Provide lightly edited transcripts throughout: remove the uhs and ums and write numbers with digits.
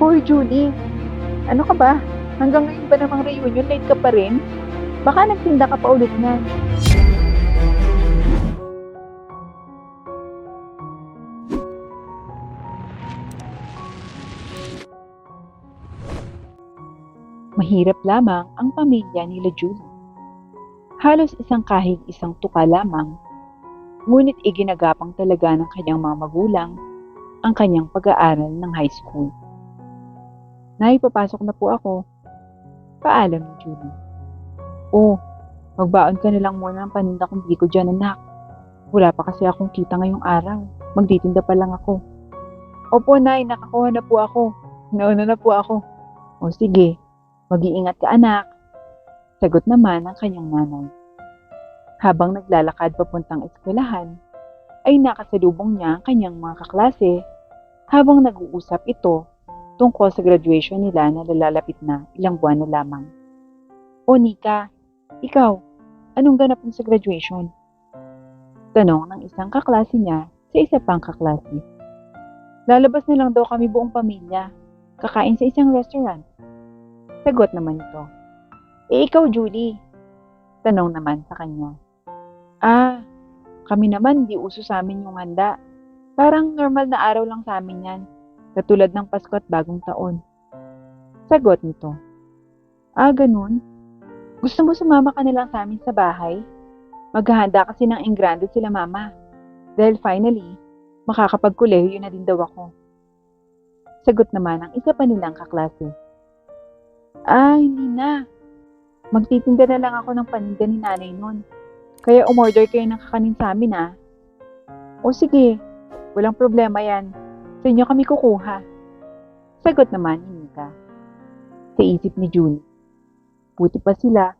Hoy, Julie, ano ka ba? Hanggang ngayon ba namang reunion late ka pa rin? Baka nagtinda ka pa ulit niyan. Mahirap lamang ang pamilya nila Julie. Halos isang kahig isang tuka lamang, ngunit iginagapang talaga ng kanyang mga magulang ang kanyang pag-aaral ng high school. Nay, papasok na po ako. Paalam ni Julie. Oh, magbaon ka na lang muna ng paninda kung di ko dyan, anak. Wala pa kasi akong kita ngayong araw. Magtitinda pa lang ako. Opo, Nay, nakakuha na po ako. Nauna na po ako. O sige, mag-iingat ka, anak. Sagot naman ng kanyang nanay. Habang naglalakad papuntang eskwelahan, ay nakasalubong niya ang kanyang mga kaklase habang nag-uusap ito tungkol sa graduation nila na lalapit na ilang buwan na lamang. O Nika, ikaw, anong ganap mo sa graduation? Tanong ng isang kaklase niya sa isa pang kaklase. Lalabas na lang daw kami buong pamilya, kakain sa isang restaurant. Sagot naman ito. Ikaw, Julie? Tanong naman sa kanya. Kami naman di uso sa amin yung handa. Parang normal na araw lang sa amin yan, katulad ng Pasko at Bagong Taon. Sagot nito. Ganun? Gusto mo sumama ka na lang sa amin sa bahay? Maghahanda kasi ng engrande sila mama. Dahil finally, makakapagkolehiyo na din daw ako. Sagot naman ng isa pa nilang kaklase. Hindi na. Magtitinda na lang ako ng paninda ni nanay nun. Kaya umorder kayo ng kakanin sa amin O sige, walang problema yan. Sa inyo kami kukuha. Sagot naman ni Nika. Sa isip ni Julie. Buti pa sila,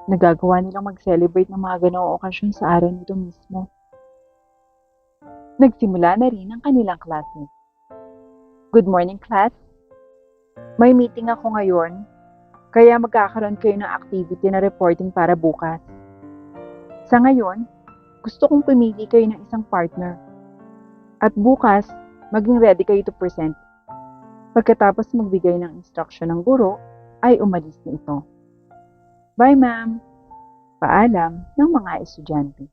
nagagawa nilang mag-celebrate ng mga ganoong okasyon sa araw nito mismo. Nagsimula na rin ang kanilang klase. Good morning, class. May meeting ako ngayon, kaya magkakaroon kayo ng activity na reporting para bukas. Sa ngayon, gusto kong pumili kayo ng isang partner. At bukas, maging ready kayo to present. Pagkatapos magbigay ng instruction ng guro, ay umalis na ito. Bye, ma'am. Paalam ng mga estudyante.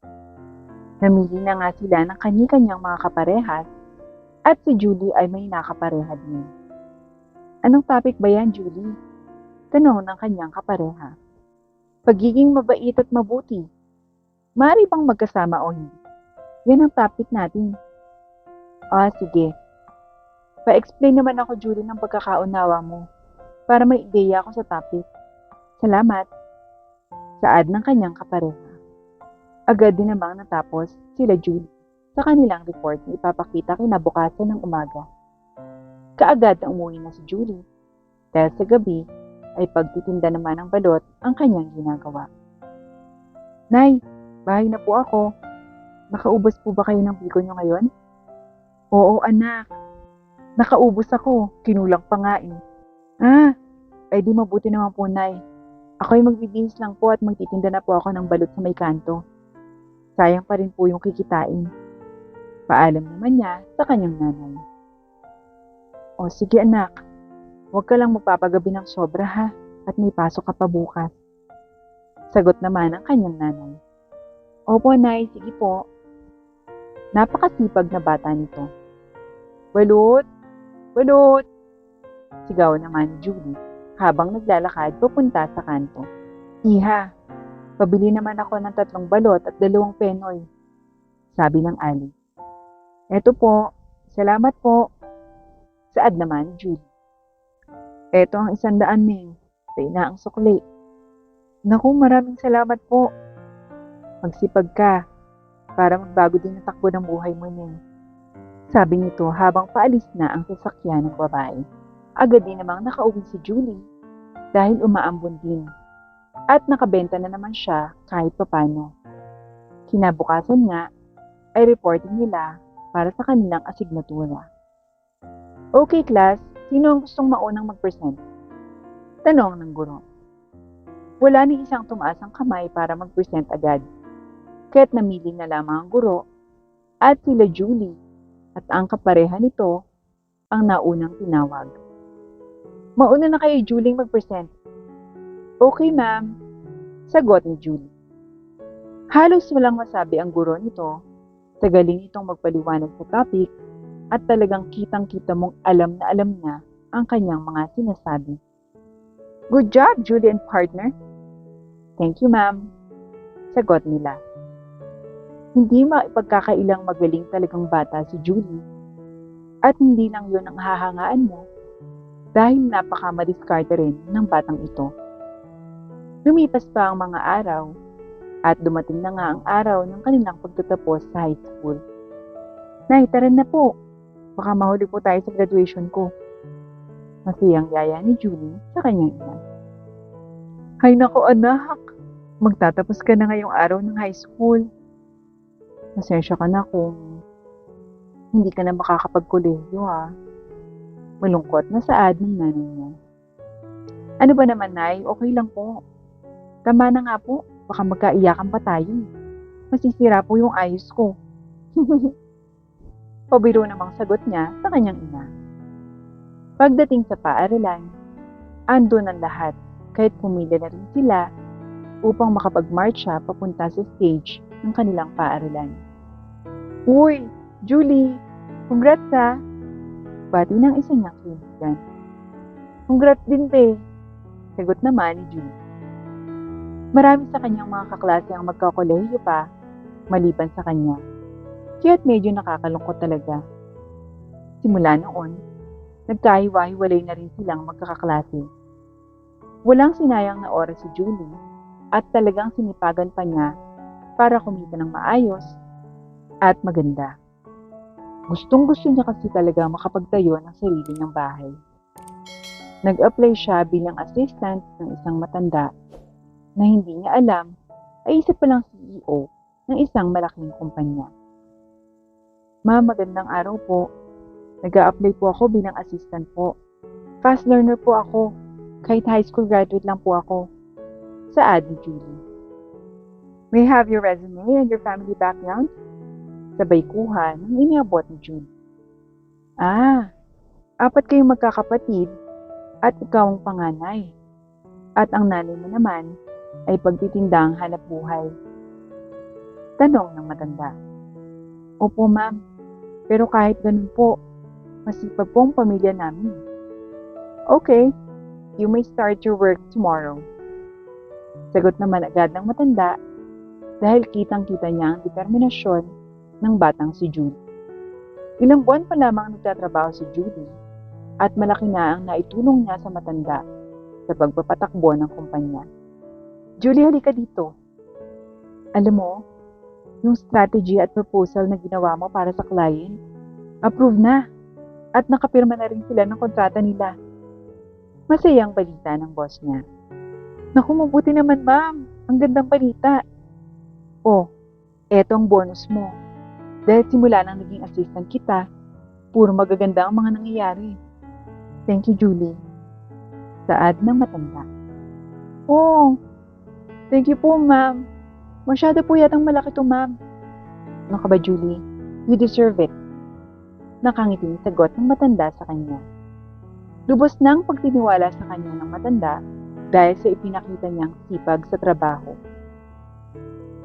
Namili na nga sila ng kani-kanyang mga kaparehas at si Julie ay may nakapareha din. Anong topic ba yan, Julie? Tanong ng kanyang kapareha. Pagiging mabait at mabuti. Maaari bang magkasama o hindi? Yan ang topic natin. Sige. Pa-explain naman ako, Julie, ng pagkakaunawa mo para may ideya ako sa topic. Salamat. Saad ng kanyang kapareha. Agad din namang natapos sila Julie sa kanilang report na ipapakita kinabukasan ng umaga. Kaagad na umuwi na si Julie dahil sa gabi ay pagtitinda naman ng balot ang kanyang ginagawa. Nay, bahay na po ako. Nakaubos po ba kayo ng biko nyo ngayon? Oo, anak. Nakaubos ako. Kinulang pa nga eh. Di mabuti naman po, Nay. Ako'y magbibihis lang po at magtitinda na po ako ng balot sa may kanto. Sayang pa rin po yung kikitain. Paalam naman niya sa kanyang nanay. O sige anak, huwag ka lang magpapagabi ng sobra ha at may pasok ka pa bukas. Sagot naman ng kanyang nanay. Opo, Nay, sige po. Napakasipag na bata nito. Balot! Balot! Sigaw naman ni Julie habang naglalakad papunta sa kanto. Iha, pabili naman ako ng 3 balot at 2 penoy. Sabi ng Ali. Eto po, salamat po. Saad naman ni Julie. Eto ang 100 Ming, sa inaang sukli. Naku, maraming salamat po. Magsipag ka, para magbago din ang takbo ng buhay mo niya. Sabi nito habang paalis na ang sasakyan ng babae. Agad din namang nakauwi si Julie dahil umaambon din at nakabenta na naman siya kahit papano. Kinabukasan nga ay reporting nila para sa kanilang asignatura. Okay class, sino ang gustong maunang mag-present? Tanong ng guro. Wala ni isang tumaas ang kamay para mag-present agad. Kaya't namili na lamang ang guro at sila Julie at ang kapareha nito ang naunang tinawag. Mauna na kayo, Julie, mag-present. Okay, ma'am. Sagot ni Julie. Halos walang masabi ang guro nito. Tagaling itong magpaliwanag sa topic at talagang kitang-kita mong alam na alam niya ang kanyang mga sinasabi. Good job, Julie and partner. Thank you, ma'am. Sagot nila. Hindi maipagkakailang magaling talagang bata si Julie. At hindi lang yun ang hahangaan mo dahil napaka-madiskarte rin ng batang ito. Lumipas pa ang mga araw at dumating na nga ang araw ng kanilang pagtatapos sa high school. Nay, tara na po. Baka mahuli po tayo sa graduation ko. Masayang yaya ni Julie sa kanyang ina. Hay nako anak, magtatapos ka na ngayong araw ng high school. Pasensya ka na kung hindi ka na makakapagkolehiyo ha. Malungkot na saad ng nanay niya. Ano ba naman, Nay? Okay lang po. Tama na nga po. Baka magkaiyakan pa tayo. Masisira po yung ayos ko. Pabiro namang sagot niya sa kanyang ina. Pagdating sa paaralan, andun ang lahat kahit pumili na rin sila upang makapag-marcha papunta sa stage ng kanilang paaralan. Uy, Julie! Congrats ha! Bati ng isa niyang kaibigan. Congrats din, pe! Sagot naman ni Julie. Marami sa kanyang mga kaklase ang magkakolehiyo pa, maliban sa kanya. Kaya't medyo nakakalungkot talaga. Simula noon, nagkahiwa-hiwalay na rin silang magkakaklase. Walang sinayang na oras si Julie at talagang sinipagan pa niya para kumita ng maayos at maganda. Gustong-gusto niya kasi talaga makapagtayo ng sarili niyang bahay. Nag-apply siya bilang assistant ng isang matanda na hindi niya alam ay isa palang CEO ng isang malaking kumpanya. Ma'am, magandang araw po. Nag-a-apply po ako bilang assistant po. Fast learner po ako. Kahit high school graduate lang po ako. Saad ni Julie. May I have your resume and your family background? Sabay kuha ng iniabot ni Julie. Ah, 4 kayong magkakapatid at ikaw ang panganay. At ang nanay mo naman ay pagtitindang hanap buhay. Tanong ng matanda. Opo, ma'am. Pero kahit ganun po, masipag po ang pamilya namin. Okay, you may start your work tomorrow. Sagot naman agad ng matanda dahil kitang-kita niya ang determinasyon ng batang si Julie. Ilang buwan pa lamang nagtatrabaho si Julie at malaki na ang naitulong niya sa matanda sa pagpapatakbo ng kumpanya. Julie, halika dito. Alam mo, yung strategy at proposal na ginawa mo para sa client, approve na at nakapirma na rin sila ng kontrata nila. Masayang balita ng boss niya. Naku, mabuti naman ma'am. Ang gandang balita. Oh, eto ang bonus mo. Dahil simula nang naging assistant kita, puro magaganda ang mga nangyayari. Thank you, Julie. Saad ng matanda. Oh, thank you po, ma'am. Masyado po yatang malaki to, ma'am. Ano ka ba, Julie? You deserve it. Nakangiting sagot ng matanda sa kanya. Lubos nang pagtiniwala sa kanya ng matanda dahil sa ipinakita niyang sipag sa trabaho.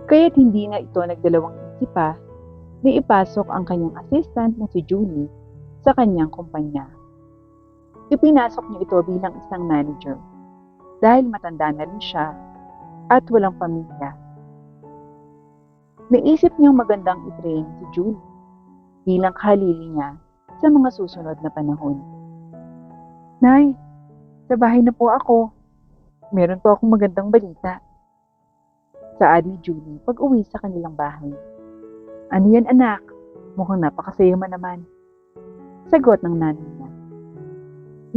Kaya't hindi na ito nagdalawang isip pa na ipasok ang kanyang assistant na si Julie sa kanyang kumpanya. Ipinasok niya ito bilang isang manager dahil matanda na rin siya at walang pamilya. Naisip niyang magandang i-train si Julie bilang kahalili niya sa mga susunod na panahon. Nay, sa bahay na po ako. Meron po akong magandang balita. Saad ni Julie pag-uwi sa kanilang bahay. Ano yan anak? Mukhang napakasaya mo naman. Sagot ng nanay niya.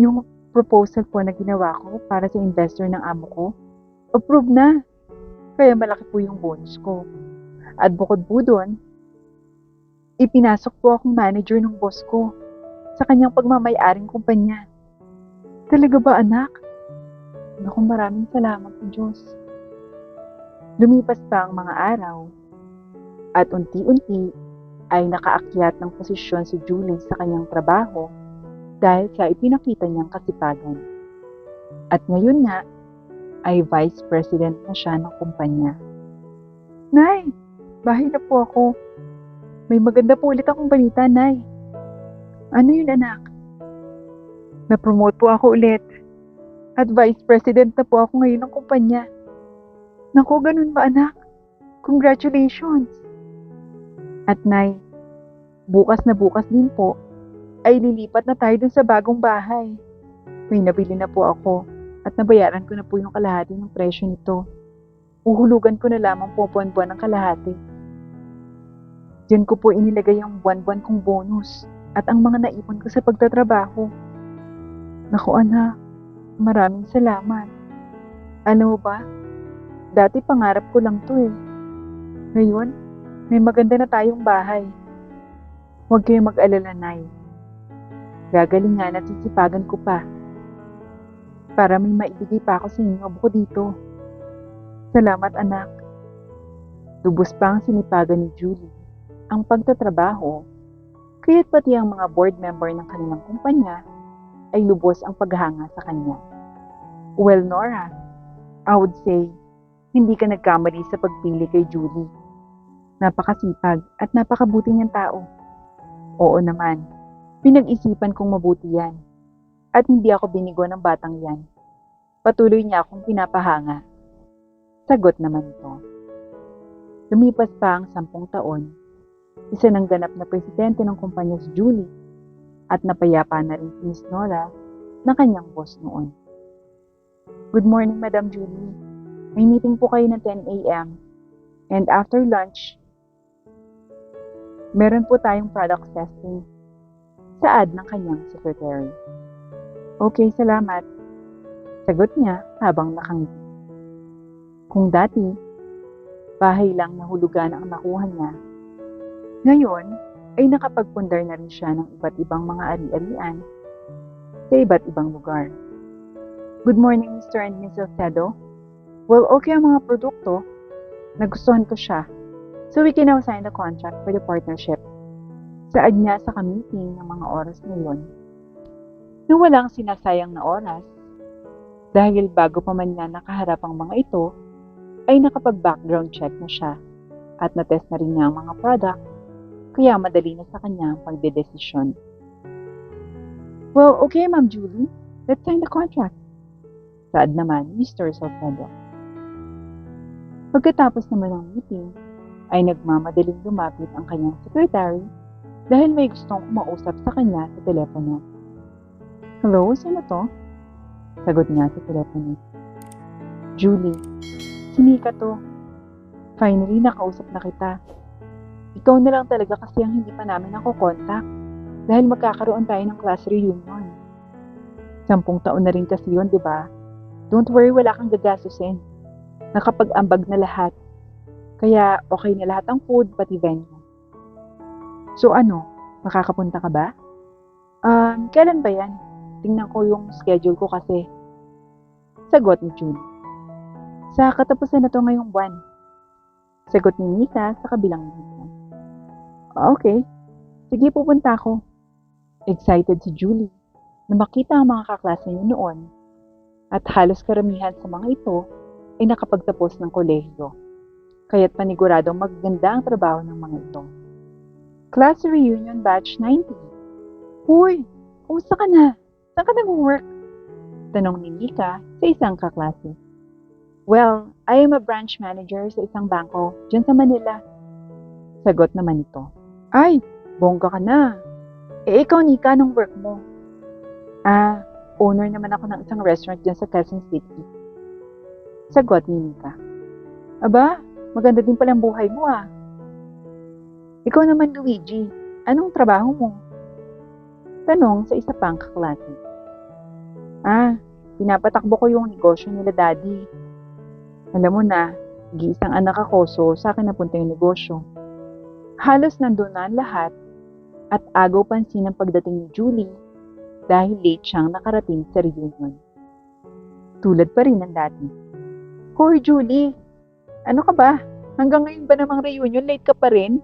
Yung proposal po na ginawa ko para sa investor ng amo ko, approve na. Kaya malaki po yung bonus ko. At bukod po doon, ipinasok po akong manager ng boss ko sa kanyang pagmamay-aring kumpanya. Talaga ba anak? Naku, maraming salamat sa Diyos. Lumipas pa ang mga araw at unti-unti ay nakaakyat ng posisyon si Julie sa kanyang trabaho dahil sa ipinakita niyang kasipagan. At ngayon nga, ay Vice President na siya ng kumpanya. Nay, bahay na po ako. May maganda po ulit akong balita, Nay. Ano yun, anak? Na-promote po ako ulit. At Vice President na po ako ngayon ng kumpanya. Naku, ganun ba, anak? Congratulations! At Nay, bukas na bukas din po, ay lilipat na tayo dun sa bagong bahay. May nabili na po ako at nabayaran ko na po yung kalahati ng presyo nito. Uhulugan ko na lamang po buwan-buwan ng kalahati. Diyan ko po inilagay ang buwan-buwan kong bonus at ang mga naipon ko sa pagtatrabaho. Naku anak, maraming salamat. Alam mo ba, dati pangarap ko lang to eh. Ngayon, may maganda na tayong bahay. Huwag kayong mag-alala, Nay. Gagalingan at sisipagan ko pa para may maibigay pa ako sa inyo bukod dito. Salamat, anak. Lubos pa ang sinipagan ni Julie ang pagtatrabaho, kaya't pati ang mga board member ng kanilang kumpanya ay lubos ang paghanga sa kanya. Well, Nora, I would say, hindi ka nagkamali sa pagpili kay Julie. Napakasipag at napakabuti niyang tao. Oo naman, pinag-isipan kong mabuti yan. At hindi ako binigo ng batang yan. Patuloy niya akong pinapahanga. Sagot naman ito. Lumipas pa ang 10 taon. Isa ng ganap na presidente ng kumpanya si Julie at napayapa na rin si Miss Nora na kanyang boss noon. Good morning, Madam Julie. May meeting po kayo ng 10 a.m. And after lunch, meron po tayong product testing. Saad ng kanyang secretary. Okay, salamat. Sagot niya habang nakangiti. Kung dati, bahay lang na hulugan ang nakuha niya, ngayon ay nakapagpundar na rin siya ng iba't ibang mga ari-arian sa iba't ibang lugar. Good morning, Mr. and Mrs. Tedo. Well, okay ang mga produkto. Nagustuhan ko siya. So we can now sign the contract for the partnership. Saad niya sa kamiting ng mga oras na yun. Nung walang sinasayang na oras, dahil bago pa man niya nakaharap ang mga ito, ay nakapag-background check na siya at natest na rin niya ang mga product, kaya madali na sa kanya ang pagdedesisyon. Well, okay, Ma'am Julie. Let's sign the contract. Saad naman, Mr. Salcedo. Pagkatapos naman ng meeting, ay nagmamadaling lumapit ang kanyang secretary dahil may gustong kumausap sa kanya sa telepono. Hello, sino to? Sagot niya sa telepono. Julie, sinika to. Finally, nakausap na kita. Ikaw na lang talaga kasi ang hindi pa namin nakokontak dahil magkakaroon tayo ng class reunion. 10 taon na rin kasi yun, di ba? Don't worry, wala kang gagastusin. Nakapag-ambag na lahat. Kaya okay na lahat ang food, pati venue. So ano, makakapunta ka ba? Kailan ba yan? Tingnan ko yung schedule ko kasi. Sagot ni June. Sa katapusan na to ngayong buwan. Sagot ni Nika sa kabilang Nika. Okay, sige pupunta ako. Excited si Julie na makita ang mga kaklase niya noon at halos karamihan sa mga ito ay nakapagtapos ng kolehiyo. Kaya't paniguradong magaganda ang trabaho ng mga ito. Class Reunion Batch 90. Hoy, kumusta ka na? Saan ka nag-work? Tanong ni Nika sa isang kaklase. Well, I am a branch manager sa isang bangko dyan sa Manila. Sagot naman ito. Ay, bongga ka na. Ikaw Nika, anong work mo? Owner naman ako ng isang restaurant dyan sa Quezon City. Sagot ni Nika. Aba, maganda din palang buhay mo ah. Ikaw naman Luigi, anong trabaho mo? Tanong sa isa pang kaklase. Pinapatakbo ko yung negosyo nila daddy. Alam mo na, nag-iisang anak ako so sa akin napunta yung negosyo. Halos nandun na ang lahat at agaw pansin ang pagdating ni Julie dahil late siyang nakarating sa reunion. Tulad pa rin ng dati. Hoy Julie, ano ka ba? Hanggang ngayon ba namang reunion late ka pa rin?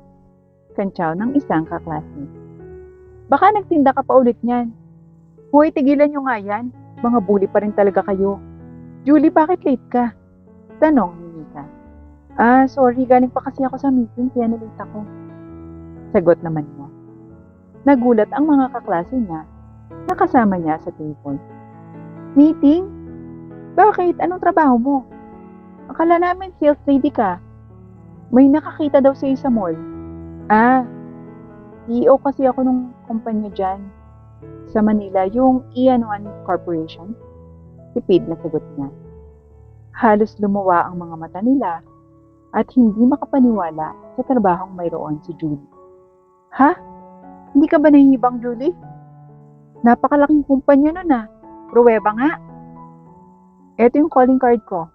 Kantsaw ng isang kaklase. Baka nagtinda ka pa ulit niyan. Hoy, tigilan nyo nga yan. Mga bully pa rin talaga kayo. Julie, bakit late ka? Tanong ni Nika. Sorry, galing pa kasi ako sa meeting kaya nalate ako. Sagot naman niya. Nagulat ang mga kaklase niya na kasama niya sa table. Meeting? Bakit? Anong trabaho mo? Akala namin sales lady ka. May nakakita daw sa'yo sa mall. CEO kasi ako nung kumpanya dyan sa Manila, yung Ian One Corporation. Tipid na sagot niya. Halos lumuwa ang mga mata nila at hindi makapaniwala sa trabahong mayroon si Julie. Ha? Hindi ka ba nahihibang, Julie? Napakalaking kumpanya nun ah. Pruweba nga. Eto yung calling card ko.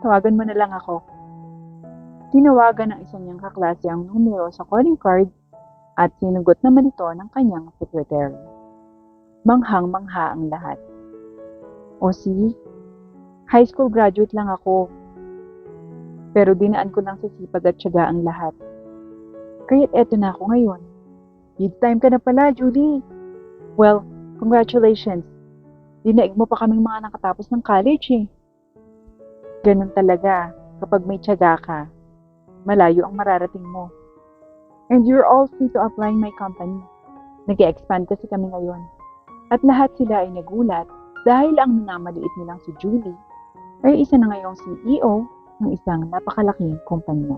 Tawagan mo na lang ako. Tinawagan ng isa niyang kaklase ang numero sa calling card at sinugot naman ito ng kanyang secretary. Manghang-mangha ang lahat. O see, high school graduate lang ako. Pero dinaan ko lang sa sipag at tiyaga ang lahat. Kaya't eto na ako ngayon. Big time ka na pala, Julie. Well, congratulations. Dinaig mo pa kaming mga nakatapos ng college eh. Ganun talaga, kapag may tiyaga ka, malayo ang mararating mo. And you're all free to apply in my company. Nag-expand kasi kami ngayon. At lahat sila ay nagulat dahil ang minamaliit nilang si Julie ay isa na ngayong CEO ng isang napakalaking kumpanya.